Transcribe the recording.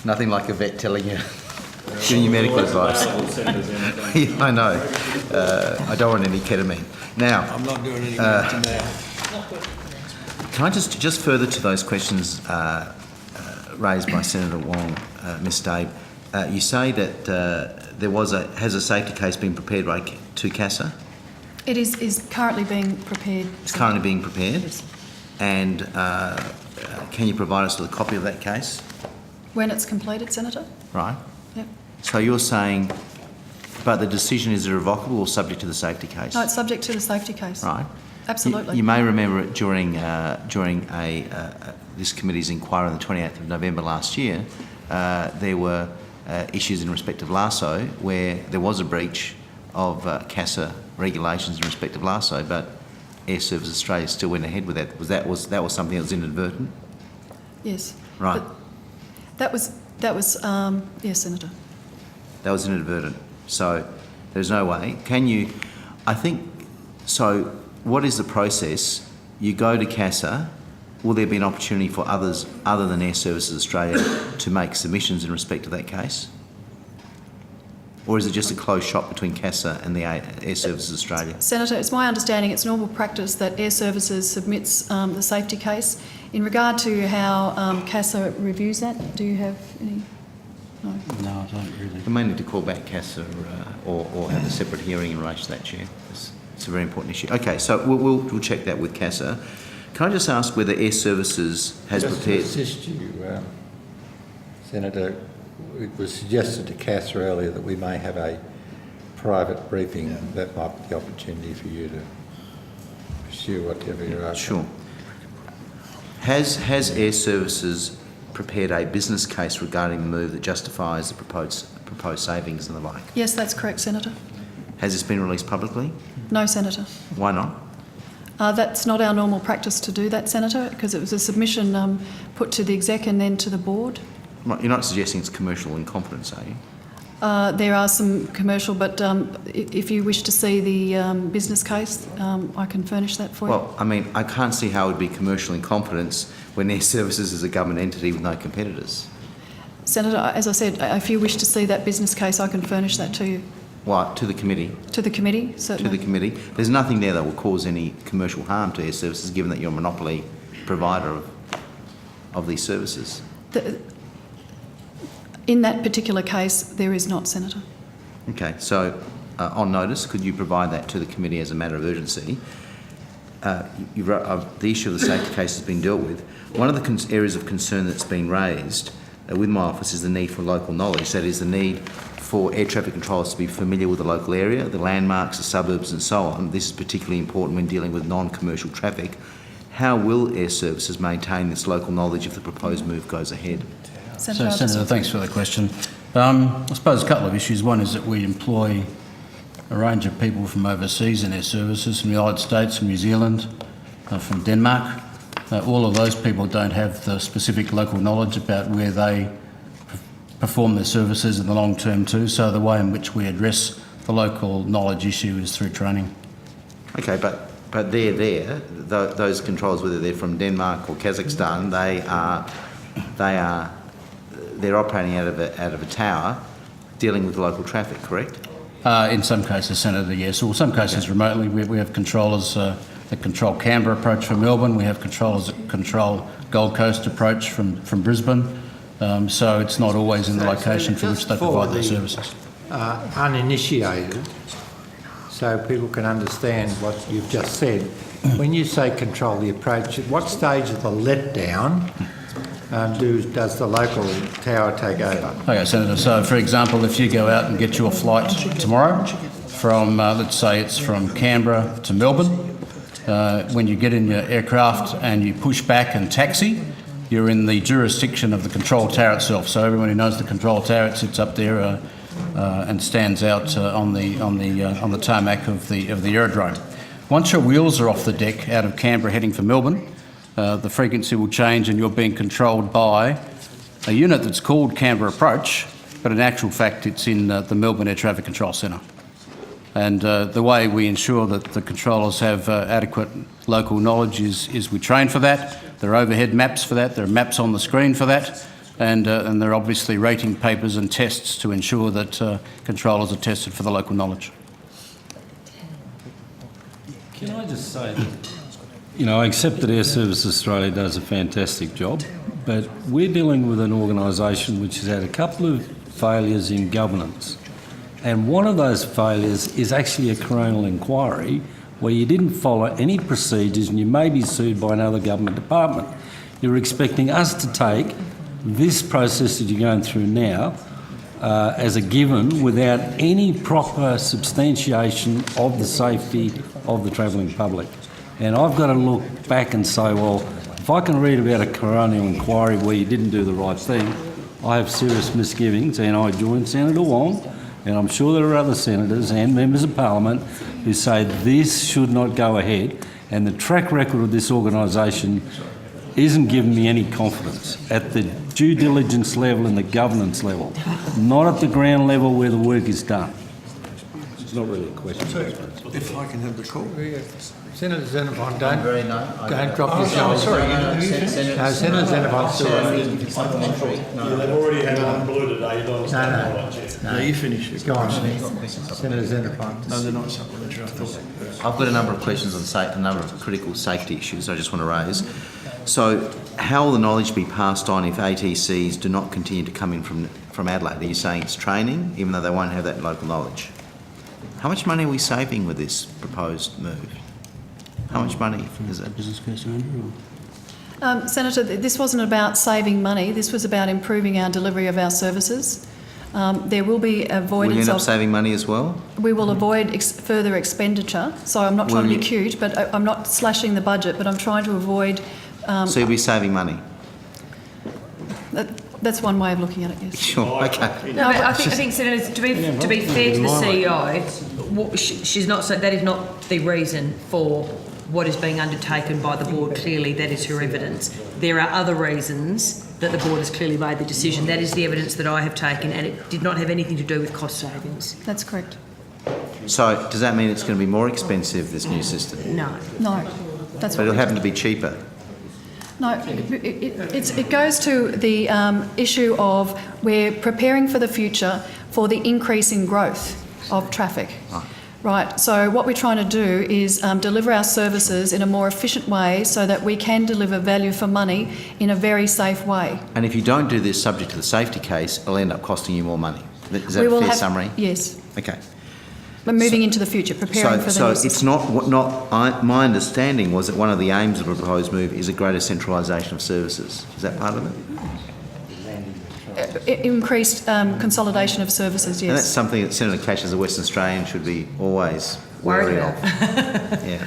Nothing like a vet telling you, giving you medical advice. Yeah, I know. I don't want any ketamine. Now, I'm not doing any good today. can I just further to those questions raised by Senator Wong, Ms. Dave? You say that has a safety case been prepared to CASA? It is currently being prepared. It's currently being prepared? Yes. And can you provide us with a copy of that case? When it's completed, Senator? Right. Yep. So you're saying, but the decision is irrevocable or subject to the safety case? No, it's subject to the safety case. Right. Absolutely. You may remember it during this committee's inquiry on the 28th of November last year. There were issues in respect of LASO where there was a breach of CASA regulations in respect of LASO, but Air Services Australia still went ahead with that. That was something that was inadvertent? Yes. Right. But that was yes, Senator. That was inadvertent. So there's no way. So what is the process? You go to CASA. Will there be an opportunity for others other than Air Services Australia to make submissions in respect to that case? Or is it just a closed shop between CASA and the Air Services Australia? Senator, it's my understanding it's normal practice that Air Services submits the safety case. In regard to how CASA reviews that, do you have any? No. No, I don't really. We may need to call back CASA or have a separate hearing in relation to that, Chair. It's a very important issue. Okay, so we'll check that with CASA. Can I just ask whether Air Services has prepared... Just to assist you, Senator, it was suggested to CASA earlier that we may have a private briefing. That might be the opportunity for you to pursue whatever you're after. Sure. Has Air Services prepared a business case regarding the move that justifies the proposed savings and the like? Yes, that's correct, Senator. Has this been released publicly? No, Senator. Why not? That's not our normal practice to do that, Senator, because it was a submission put to the exec and then to the board. You're not suggesting it's commercial incompetence, are you? There are some commercial, but if you wish to see the business case, I can furnish that for you. Well, I mean, I can't see how it would be commercial incompetence when Air Services is a government entity with no competitors. Senator, as I said, if you wish to see that business case, I can furnish that to you. What, to the committee? To the committee, certainly. To the committee. There's nothing there that will cause any commercial harm to Air Services, given that you're a monopoly provider of these services. In that particular case, there is not, Senator. Okay, so on notice, could you provide that to the committee as a matter of urgency? The issue of the safety case has been dealt with. One of the areas of concern that's been raised with my office is the need for local knowledge. That is the need for air traffic controllers to be familiar with the local area, the landmarks, the suburbs and so on. This is particularly important when dealing with non-commercial traffic. How will Air Services maintain this local knowledge if the proposed move goes ahead? Senator, thanks for the question. I suppose a couple of issues. One is that we employ a range of people from overseas in Air Services, from the United States, from New Zealand, from Denmark. All of those people don't have the specific local knowledge about where they perform their services in the long term too, so the way in which we address the local knowledge issue is through training. Okay, but they're there, those controls, whether they're from Denmark or Kazakhstan, they're operating out of a tower, dealing with local traffic, correct? In some cases, Senator, yes, or some cases remotely. We have controllers that control Canberra approach from Melbourne. We have controllers that control Gold Coast approach from Brisbane. So it's not always in the location for which they provide their services. Uninitiated, so people can understand what you've just said. When you say control the approach, at what stage of the letdown does the local tower take over? Okay, Senator. So, for example, if you go out and get your flight tomorrow from, let's say it's from Canberra to Melbourne, when you get in your aircraft and you push back and taxi, you're in the jurisdiction of the control tower itself. So everyone who knows the control tower, it sits up there and stands out on the tarmac of the aerodrome. Once your wheels are off the deck out of Canberra heading for Melbourne, the frequency will change and you're being controlled by a unit that's called Canberra Approach, but in actual fact it's in the Melbourne Air Traffic Control Centre. And the way we ensure that the controllers have adequate local knowledge is we train for that. There are overhead maps for that. There are maps on the screen for that. and there are obviously rating papers and tests to ensure that controllers are tested for the local knowledge. Can I just say that, I accept that Air Services Australia does a fantastic job, but we're dealing with an organisation which has had a couple of failures in governance. And one of those failures is actually a coronial inquiry where you didn't follow any procedures and you may be sued by another government department. You're expecting us to take this process that you're going through now as a given without any proper substantiation of the safety of the travelling public. And I've got to look back and say, well, if I can read about a coronial inquiry where you didn't do the right thing, I have serious misgivings, and I join Senator Wong, and I'm sure there are other senators and members of parliament who say this should not go ahead, and the track record of this organisation isn't giving me any confidence at the due diligence level and the governance level, not at the ground level where the work is done. It's not really a question. If I can have the call. Senator Xenophon, don't drop your Oh, shoulders. sorry. No, Senator Xenophon still They've already had one blue today. No, you finish it. Go on, Senator Xenophon. No, they're not supplementary. I thought. I've got a number of questions on a number of critical safety issues I just want to raise. So how will the knowledge be passed on if ATCs do not continue to come in from Adelaide? Are you saying it's training, even though they won't have that local knowledge? How much money are we saving with this proposed move? How much money is it? Senator, this wasn't about saving money. This was about improving our delivery of our services. There will be avoidance Will you end up of... saving money as well? We will avoid further expenditure. So I'm not trying to be cute, but I'm not slashing the budget, but I'm trying to avoid... So you'll be saving money? That's one way of looking at it, yes. Sure, okay. No, but I think, Senator, to be fair to the CEO, she's not. So that is not the reason for what is being undertaken by the board. Clearly, that is her evidence. There are other reasons that the board has clearly made the decision. That is the evidence that I have taken, and it did not have anything to do with cost savings. That's correct. So does that mean it's going to be more expensive, this new system? No. No, that's But what it'll happen to be cheaper? No, it goes to the issue of we're preparing for the future for the increase in growth of traffic. Right, so what we're trying to do is deliver our services in a more efficient way so that we can deliver value for money in a very safe way. And if you don't do this subject to the safety case, it'll end up costing you more money. Is that a fair summary? Yes. Okay. But moving into the future, preparing for the So new it's system. my understanding was that one of the aims of a proposed move is a greater centralisation of services. Is that part of it? Increased consolidation of services, yes. And that's something that Senator Cash as a Western Australian should be always wary of. Yeah.